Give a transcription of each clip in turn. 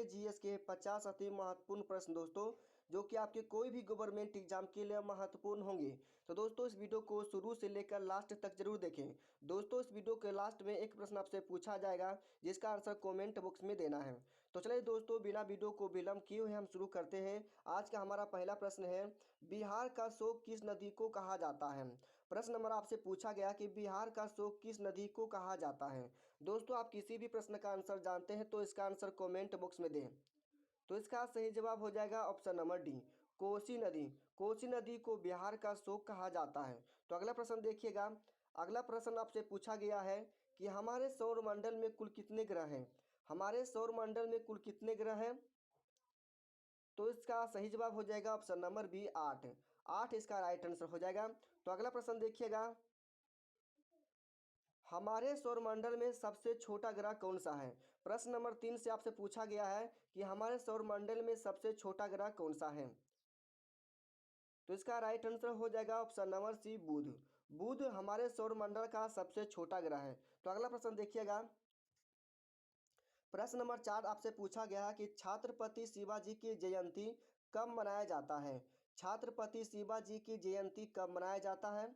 GS के 50 अति महत्वपूर्ण प्रश्न दोस्तों, जो कि आपके कोई भी गवर्नमेंट एग्जाम के लिए महत्वपूर्ण होंगे। तो दोस्तों इस वीडियो को शुरू से लेकर लास्ट तक जरूर देखें। दोस्तों इस वीडियो के लास्ट में एक प्रश्न आपसे पूछा जाएगा जिसका आंसर कमेंट बॉक्स में देना है। तो चलिए दोस्तों बिना वीडियो को विलंब किए हुए हम शुरू करते हैं। आज का हमारा पहला प्रश्न है, बिहार का शोक किस नदी को कहा जाता है। प्रश्न नंबर आपसे पूछा गया कि बिहार का शोक किस नदी को कहा जाता है। दोस्तों आप किसी भी प्रश्न का आंसर जानते हैं तो इसका आंसर कमेंट बॉक्स में दें। तो इसका सही जवाब हो जाएगा ऑप्शन नंबर डी, कोसी नदी। कोसी नदी को बिहार का शोक कहा जाता है। तो अगला प्रश्न देखिएगा। अगला प्रश्न आपसे पूछा गया है कि हमारे सौरमंडल में कुल कितने ग्रह हैं। हमारे सौरमंडल में कुल कितने ग्रह हैं। तो इसका सही जवाब हो जाएगा ऑप्शन नंबर बी, 8। 8 इसका राइट आंसर हो जाएगा। तो अगला प्रश्न देखिएगा, हमारे सौरमंडल में सबसे छोटा ग्रह कौन सा है। प्रश्न नंबर 3 से आपसे पूछा गया है कि हमारे सौरमंडल में सबसे छोटा ग्रह कौन सा है। तो इसका राइट आंसर हो जाएगा ऑप्शन नंबर सी, बुध। बुध हमारे सौरमंडल का सबसे छोटा ग्रह है। तो अगला प्रश्न देखिएगा। प्रश्न नंबर 4 आपसे पूछा गया है कि छत्रपति शिवाजी की जयंती कब मनाया जाता है। छत्रपति शिवाजी की जयंती कब मनाया जाता है।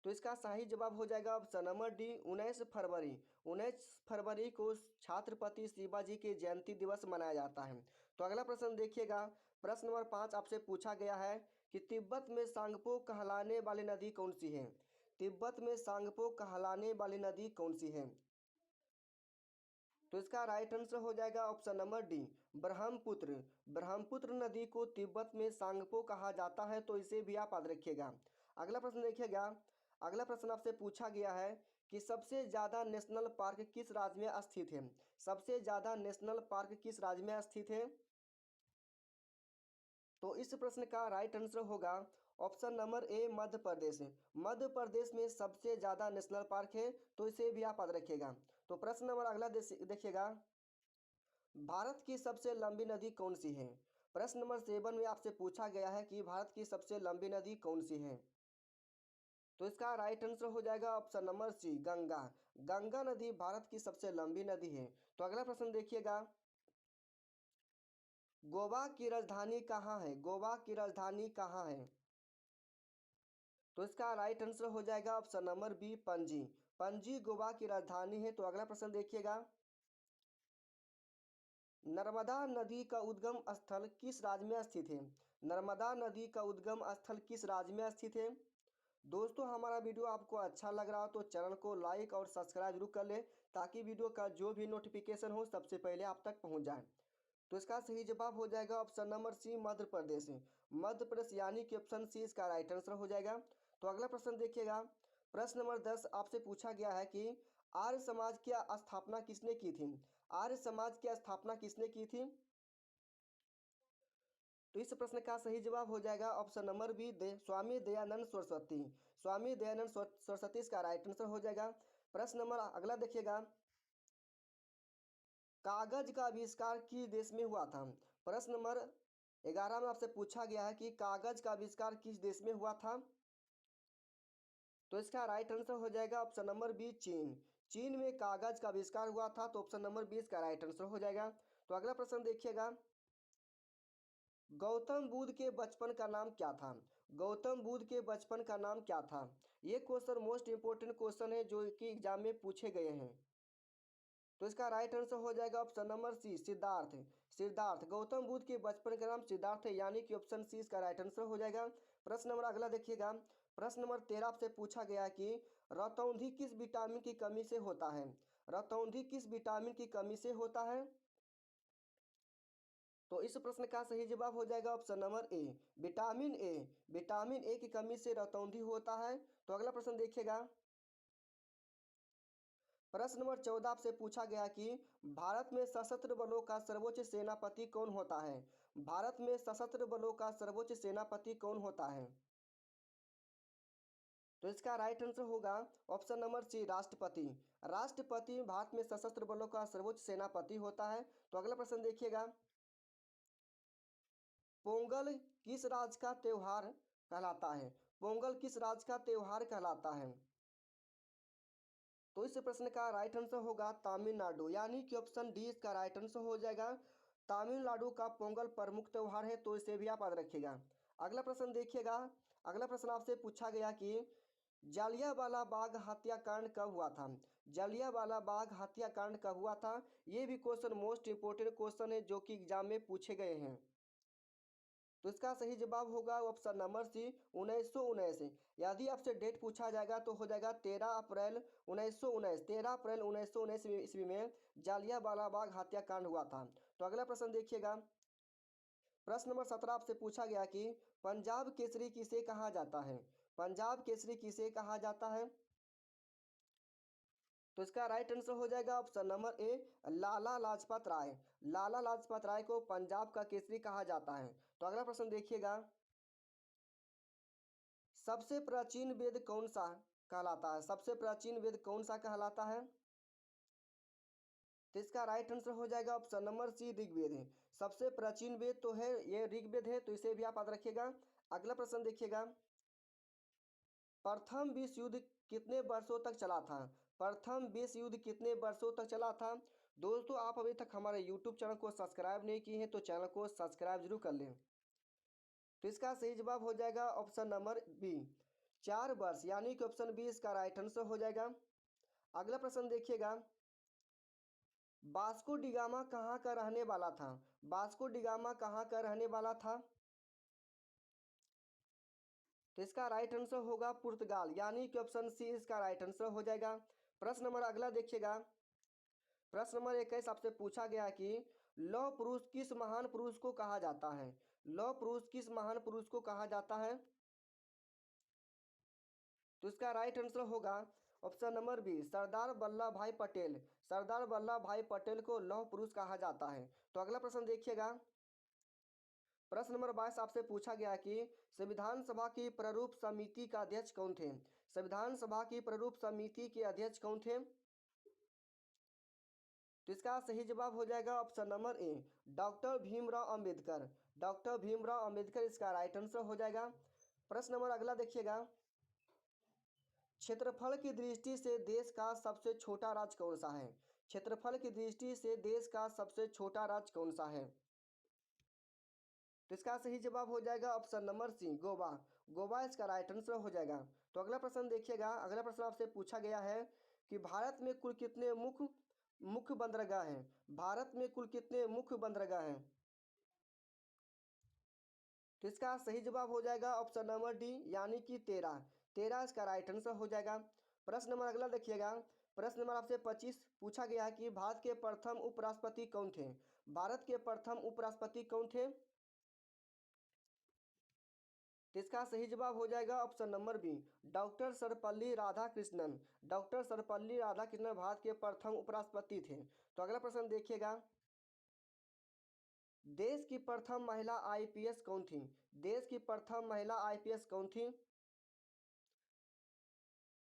तो इसका सही जवाब हो जाएगा ऑप्शन नंबर डी, 19 फरवरी। 19 फरवरी को छत्रपति शिवाजी के जयंती दिवस मनाया जाता है। तो अगला प्रश्न देखिएगा। प्रश्न नंबर 5 आपसे पूछा गया है कि तिब्बत में सांगपो कहलाने वाली नदी कौन सी है। तिब्बत में सांगपो कहलाने वाली नदी कौन सी है। तो इसका राइट आंसर हो जाएगा option number D, Brahmaputra. Brahmaputra नदी को तिब्बत में सांगपो कहा जाता है, तो इसे भी आप याद रखिएगा। अगला प्रश्न देखिएगा। अगला प्रश्न आपसे पूछा गया है कि सबसे ज़्यादा नेशनल पार्क किस राज्य में स्थित है। सबसे ज़्यादा नेशनल पार्क किस राज्य में स्थित है। तो इस प्रश्न का राइट आंसर होगा option number A, Madhya Pradesh. Madhya Pradesh में सबसे ज़्यादा नेशनल पार्क है, तो इसे भी आप याद रखिएगा। तो प्रश्न नंबर अगला देखिएगा, भारत की सबसे लंबी नदी कौन सी है। प्रश्न नंबर 7 में आपसे पूछा गया है कि भारत की सबसे लंबी नदी कौन सी है। तो इसका राइट आंसर हो जाएगा option number C, Ganga. Ganga नदी भारत की सबसे लंबी नदी है। तो अगला प्रश्न देखिएगा, गोवा की राजधानी कहाँ है। गोवा की राजधानी कहाँ है। तो इसका राइट आंसर हो जाएगा option number B, Panaji. Panaji Goa की राजधानी है। तो अगला प्रश्न देखिएगा, नर्मदा नदी का उद्गम स्थल किस राज्य में स्थित है। नर्मदा नदी का उद्गम स्थल किस राज्य में स्थित है। दोस्तों हमारा वीडियो आपको अच्छा लग रहा हो तो चैनल को लाइक और सब्सक्राइब जरूर कर ले, ताकि वीडियो का जो भी नोटिफिकेशन हो सबसे पहले आप तक पहुंच जाए। तो इसका सही जवाब हो जाएगा ऑप्शन नंबर सी, मध्य प्रदेश। मध्य प्रदेश यानी कि ऑप्शन सी इसका राइट आंसर हो जाएगा। तो अगला प्रश्न देखिएगा। प्रश्न नंबर 10 आपसे पूछा गया है कि आर्य समाज की स्थापना किसने की थी। आर्य समाज की स्थापना किसने की थी। तो इस प्रश्न का सही जवाब हो जाएगा option number B, Swami Dayanand Saraswati. Swami Dayanand Saraswati इसका राइट आंसर हो जाएगा। प्रश्न नंबर अगला देखिएगा, कागज का आविष्कार किस देश में हुआ था। प्रश्न नंबर 11 में आपसे पूछा गया है कि कागज का आविष्कार किस देश में हुआ था। तो इसका राइट आंसर हो जाएगा ऑप्शन नंबर बी, चीन। चीन में कागज का आविष्कार हुआ था। तो ऑप्शन नंबर 20 का राइट आंसर हो जाएगा। तो अगला प्रश्न देखिएगा, गौतम बुद्ध के बचपन का नाम क्या था। गौतम बुद्ध के बचपन का नाम क्या था। ये क्वेश्चन मोस्ट इंपोर्टेंट क्वेश्चन है जो कि एग्जाम में पूछे गए हैं। तो इसका राइट आंसर हो जाएगा option number C, Siddharth. Siddharth, Gautam Buddha के बचपन का नाम सिद्धार्थ है, यानी कि ऑप्शन सी इसका राइट आंसर हो जाएगा। प्रश्न नंबर अगला देखिएगा। प्रश्न नंबर 13 से पूछा गया है कि रतौंधी किस विटामिन की कमी से होता है। रतौंधी किस विटामिन की कमी से होता है। तो इस प्रश्न का सही जवाब हो जाएगा option number A, vitamin A. Vitamin A की कमी से रतौंधी होता है। तो अगला प्रश्न देखिएगा। प्रश्न नंबर 14 से पूछा गया कि भारत में सशस्त्र बलों का सर्वोच्च सेनापति कौन होता है। भारत में सशस्त्र बलों का सर्वोच्च सेनापति कौन होता है। तो इसका राइट आंसर होगा ऑप्शन नंबर सी, राष्ट्रपति। राष्ट्रपति भारत में सशस्त्र बलों का सर्वोच्च सेनापति होता है। तो अगला प्रश्न देखिएगा, पोंगल किस राज्य का त्योहार कहलाता है। पोंगल किस राज्य का त्योहार कहलाता है। तो इस प्रश्न का राइट आंसर होगा तमिलनाडु, यानी कि ऑप्शन डी इसका राइट आंसर हो जाएगा। तमिलनाडु का पोंगल प्रमुख त्यौहार है, तो इसे भी आप याद रखिएगा। अगला प्रश्न देखिएगा। अगला प्रश्न आपसे पूछा गया कि जालियांवाला बाग हत्याकांड कब हुआ था। जालियांवाला बाग हत्याकांड कब हुआ था, ये भी क्वेश्चन मोस्ट इंपोर्टेंट क्वेश्चन है जो कि एग्जाम में पूछे गए हैं। तो इसका सही जवाब होगा ऑप्शन नंबर सी 1919। यदि आपसे डेट पूछा जाएगा तो हो जाएगा 13 अप्रैल 1919। 13 अप्रैल 1919 ईस्वी में जालियांवाला बाग हत्याकांड हुआ था। तो अगला प्रश्न देखिएगा। प्रश्न नंबर 17 आपसे पूछा गया कि पंजाब केसरी किसे कहा जाता है। पंजाब केसरी किसे कहा जाता है। तो इसका राइट आंसर हो जाएगा option number A Lala Lajpat Rai. Lala Lajpat Rai को पंजाब का केसरी कहा जाता है। तो अगला प्रश्न देखिएगा। सबसे प्राचीन वेद कौन सा कहलाता है। सबसे प्राचीन वेद कौन सा कहलाता है। तो इसका राइट आंसर हो जाएगा ऑप्शन नंबर सी ऋग्वेद है। सबसे प्राचीन वेद तो है ये ऋग्वेद है, तो इसे भी आप याद रखिएगा। अगला प्रश्न देखिएगा। प्रथम विश्व युद्ध कितने वर्षों तक चला था। प्रथम विश्व युद्ध कितने वर्षों तक चला था। दोस्तों आप अभी तक हमारे यूट्यूब चैनल को सब्सक्राइब नहीं किए हैं तो चैनल को सब्सक्राइब जरूर कर लें। तो इसका सही जवाब हो जाएगा ऑप्शन नंबर बी 4 वर्ष, यानी कि ऑप्शन बी इसका राइट आंसर हो जाएगा। अगला प्रश्न देखिएगा। वास्को डिगामा कहाँ का रहने वाला था। वास्को डिगामा कहाँ का रहने वाला था। तो इसका राइट आंसर होगा पुर्तगाल, यानी कि ऑप्शन सी इसका राइट आंसर हो जाएगा। प्रश्न नंबर अगला देखिएगा। प्रश्न नंबर 21 आपसे पूछा गया कि लौह पुरुष किस महान पुरुष को कहा जाता है। लौह पुरुष किस महान पुरुष को कहा जाता है। तो इसका राइट आंसर होगा option number B Sardar Vallabh भाई पटेल। सरदार वल्लभ भाई पटेल को लौह पुरुष कहा जाता है। तो अगला प्रश्न देखिएगा। प्रश्न नंबर 22 आपसे पूछा गया कि संविधान सभा की प्रारूप समिति का अध्यक्ष कौन थे। संविधान सभा की प्रारूप समिति के अध्यक्ष कौन थे। तो इसका सही जवाब हो जाएगा option number A doctor Bhimrao Ambedkar. Doctor Bhimrao Ambedkar इसका राइट आंसर हो जाएगा। प्रश्न नंबर अगला देखिएगा। क्षेत्रफल की दृष्टि से देश का सबसे छोटा राज्य कौन सा है। क्षेत्रफल की दृष्टि से देश का सबसे छोटा राज्य कौन सा है। तो इसका सही जवाब हो जाएगा option number C Goa. Goa इसका राइट आंसर हो जाएगा। तो अगला प्रश्न देखिएगा। अगला प्रश्न आपसे पूछा गया है कि भारत में कुल कितने मुख्य मुख्य बंदरगाह हैं। भारत में कुल कितने मुख्य बंदरगाह हैं। तो इसका सही जवाब हो जाएगा ऑप्शन नंबर डी, यानी कि 13। 13 इसका राइट आंसर हो जाएगा। प्रश्न नंबर अगला देखिएगा। प्रश्न नंबर आपसे 25 पूछा गया है कि भारत के प्रथम उपराष्ट्रपति कौन थे। भारत के प्रथम उपराष्ट्रपति कौन थे। तो इसका सही जवाब हो जाएगा option number B doctor Sarvepalli Radhakrishnan. Doctor Sarvepalli Radhakrishnan Bharat के प्रथम उपराष्ट्रपति थे। तो अगला प्रश्न देखिएगा। देश की प्रथम महिला आईपीएस कौन थी। देश की प्रथम महिला आईपीएस कौन थी।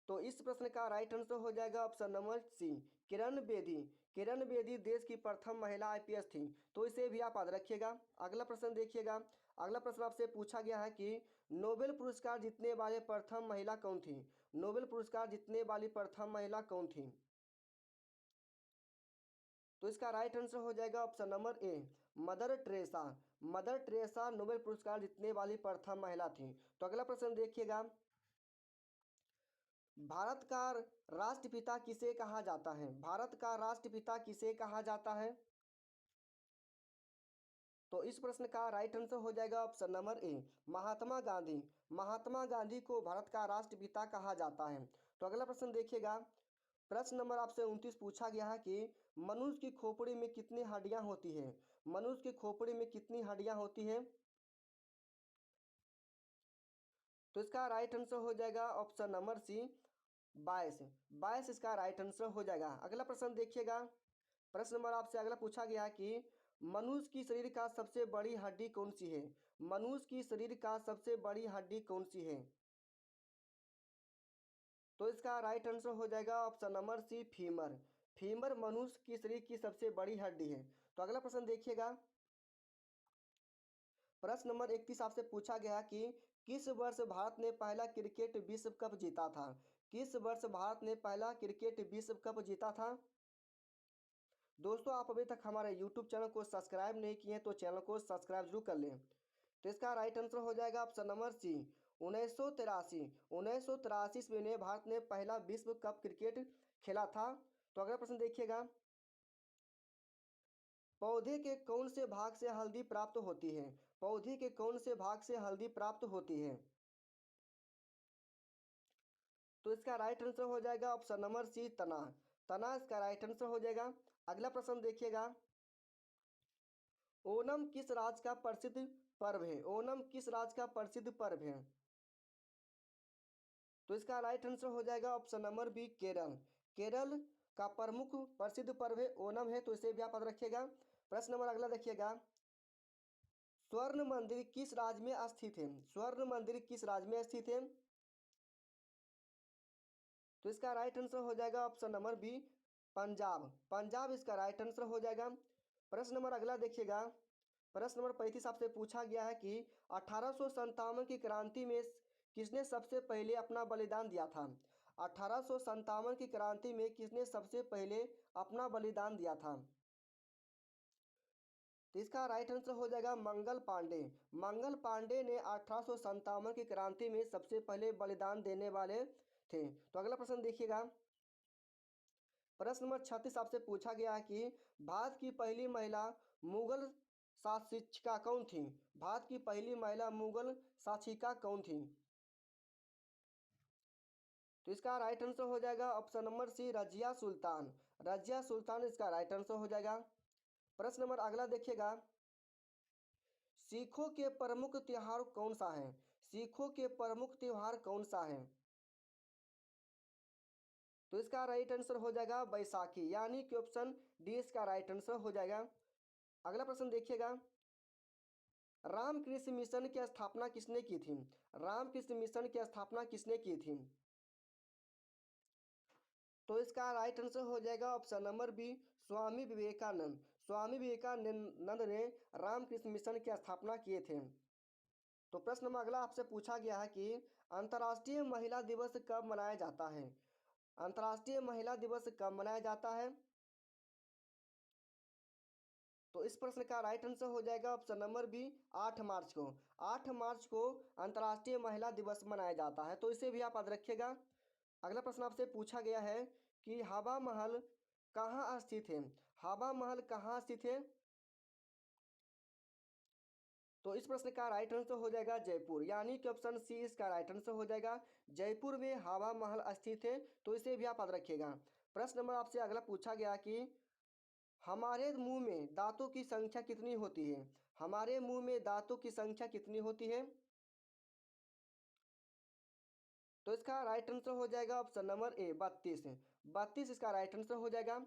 तो इस प्रश्न का राइट आंसर हो जाएगा ऑप्शन नंबर सी किरण बेदी। किरण बेदी देश की प्रथम महिला आईपीएस थी। तो इसे भी आप याद रखिएगा। अगला प्रश्न देखिएगा। अगला प्रश्न आपसे पूछा गया है कि नोबेल पुरस्कार जीतने वाले प्रथम महिला कौन थी। नोबेल पुरस्कार जीतने वाली प्रथम महिला कौन थी। तो इसका राइट आंसर हो जाएगा option number a mother Teresa. Mother Teresa Nobel पुरस्कार जीतने वाली प्रथम महिला थी। तो अगला प्रश्न देखिएगा। भारत का राष्ट्रपिता किसे कहा जाता है। भारत का राष्ट्रपिता किसे कहा जाता है। तो इस प्रश्न का राइट आंसर हो जाएगा option number A Mahatma Gandhi. Mahatma Gandhi को भारत का राष्ट्रपिता कहा जाता है। तो अगला प्रश्न देखिएगा। प्रश्न नंबर आपसे 29 पूछा गया है कि मनुष्य की खोपड़ी में कितनी हड्डियां होती है। मनुष्य की खोपड़ी में कितनी हड्डियां होती है। तो इसका राइट आंसर हो जाएगा ऑप्शन नंबर सी 22। 22 इसका राइट आंसर हो जाएगा। अगला प्रश्न देखिएगा। प्रश्न नंबर आपसे अगला पूछा गया कि मनुष्य की शरीर का सबसे बड़ी हड्डी कौन सी है। मनुष्य की शरीर का सबसे बड़ी हड्डी कौन सी है। तो इसका राइट आंसर हो जाएगा option number C femur. Femur मनुष्य की शरीर की सबसे बड़ी हड्डी है। तो अगला प्रश्न देखिएगा। प्रश्न नंबर 31 आपसे पूछा गया कि किस वर्ष भारत ने पहला क्रिकेट विश्व कप जीता था। किस वर्ष भारत ने पहला क्रिकेट विश्व कप जीता था? दोस्तों आप अभी तक हमारे यूट्यूब चैनल को सब्सक्राइब नहीं किए हैं तो चैनल को सब्सक्राइब जरूर कर लें। तो इसका राइट आंसर हो जाएगा ऑप्शन नंबर सी 1983। 1983 ईस्वी में भारत ने पहला विश्व कप क्रिकेट खेला था। तो अगला प्रश्न देखिएगा, पौधे के कौन से भाग से हल्दी प्राप्त होती है? पौधे के कौन से भाग से हल्दी प्राप्त होती है? तो इसका राइट आंसर हो जाएगा ऑप्शन नंबर सी तना। तना इसका राइट आंसर हो जाएगा। अगला प्रश्न देखिएगा, ओणम किस राज्य का प्रसिद्ध पर्व है? ओणम किस राज्य का प्रसिद्ध पर्व है? तो इसका राइट आंसर हो जाएगा option number B Kerala. Kerala का प्रमुख प्रसिद्ध पर्व है ओणम है, तो इसे भी आप याद रखिएगा। प्रश्न नंबर अगला देखिएगा, स्वर्ण मंदिर किस राज्य में स्थित है? स्वर्ण मंदिर किस राज्य में स्थित है? तो इसका राइट आंसर हो जाएगा option number B Punjab. Punjab इसका राइट आंसर हो जाएगा। प्रश्न नंबर अगला देखिएगा, प्रश्न नंबर 35 आपसे पूछा गया है कि 1857 की क्रांति में किसने सबसे पहले अपना बलिदान दिया था? 1857 की क्रांति में किसने सबसे पहले अपना बलिदान दिया था? तो इसका राइट आंसर हो जाएगा मंगल पांडे। मंगल पांडे ने 1857 की क्रांति में सबसे पहले बलिदान देने वाले थे। तो अगला प्रश्न देखिएगा, प्रश्न नंबर 36 आपसे पूछा गया है कि भारत की पहली महिला मुगल शासिका कौन थी? भारत की पहली महिला मुगल शासिका कौन थी? तो इसका राइट आंसर हो जाएगा ऑप्शन नंबर सी रजिया सुल्तान। रजिया सुल्तान इसका राइट आंसर हो जाएगा। प्रश्न नंबर अगला देखिएगा, सिखों के प्रमुख त्योहार कौन सा है? सिखों के प्रमुख त्योहार कौन सा है? तो इसका राइट आंसर हो जाएगा बैसाखी, यानी कि ऑप्शन डी इसका राइट आंसर हो जाएगा। अगला प्रश्न देखिएगा, रामकृष्ण मिशन की स्थापना किसने की थी? रामकृष्ण मिशन की स्थापना किसने की थी? तो इसका राइट आंसर हो जाएगा option number B Swami Vivekananda. Swami Vivekananda ने रामकृष्ण मिशन की स्थापना किए थे। तो प्रश्न नंबर अगला आपसे पूछा गया है कि अंतर्राष्ट्रीय महिला दिवस कब मनाया जाता है? अंतर्राष्ट्रीय महिला दिवस कब मनाया जाता है? तो इस प्रश्न का राइट आंसर हो जाएगा ऑप्शन नंबर बी 8 मार्च को। 8 मार्च को अंतर्राष्ट्रीय महिला दिवस मनाया जाता है, तो इसे भी आप याद रखिएगा। अगला प्रश्न आपसे पूछा गया है कि हवा महल कहाँ स्थित है? हवा महल कहाँ स्थित है? तो इस प्रश्न का राइट आंसर हो जाएगा जयपुर, यानी कि ऑप्शन सी इसका राइट आंसर हो जाएगा। जयपुर में हवा महल स्थित है, तो इसे भी आप याद रखिएगा। प्रश्न नंबर आपसे अगला पूछा गया कि हमारे मुंह में दांतों की संख्या कितनी होती है? हमारे मुंह में दांतों की संख्या कितनी होती है? तो इसका राइट आंसर हो जाएगा ऑप्शन नंबर ए 32। 32 इसका राइट आंसर हो जाएगा।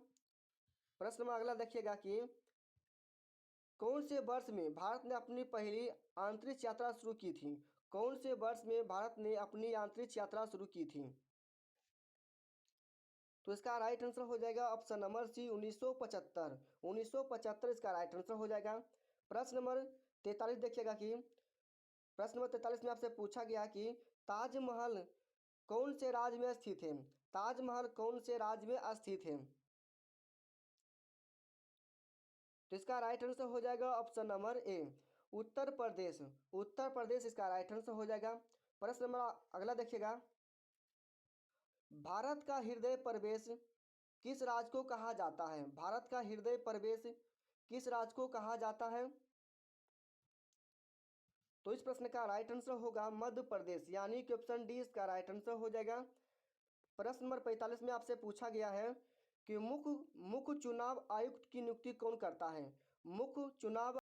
प्रश्न नंबर अगला देखिएगा कि कौन से वर्ष में भारत ने अपनी पहली अंतरिक्ष यात्रा शुरू की थी? कौन से वर्ष में भारत ने अपनी अंतरिक्ष यात्रा शुरू की थी? तो इसका राइट आंसर हो जाएगा ऑप्शन नंबर सी 1975। 1975 इसका राइट आंसर हो जाएगा। प्रश्न नंबर 43 देखिएगा कि प्रश्न नंबर 43 में आपसे पूछा गया कि ताजमहल कौन से राज्य में स्थित है? ताजमहल कौन से राज्य में स्थित है? तो इसका राइट आंसर हो जाएगा option number A Uttar Pradesh. Uttar Pradesh इसका राइट आंसर हो जाएगा। प्रश्न नंबर अगला देखिएगा, भारत का हृदय प्रदेश किस राज्य को कहा जाता है? भारत का हृदय प्रदेश किस राज्य को कहा जाता है? तो इस प्रश्न का राइट आंसर होगा मध्य प्रदेश, यानी कि ऑप्शन डी इसका राइट आंसर हो जाएगा। प्रश्न नंबर 45 में आपसे पूछा गया है कि मुख्य मुख्य चुनाव आयुक्त की नियुक्ति कौन करता है? मुख्य चुनाव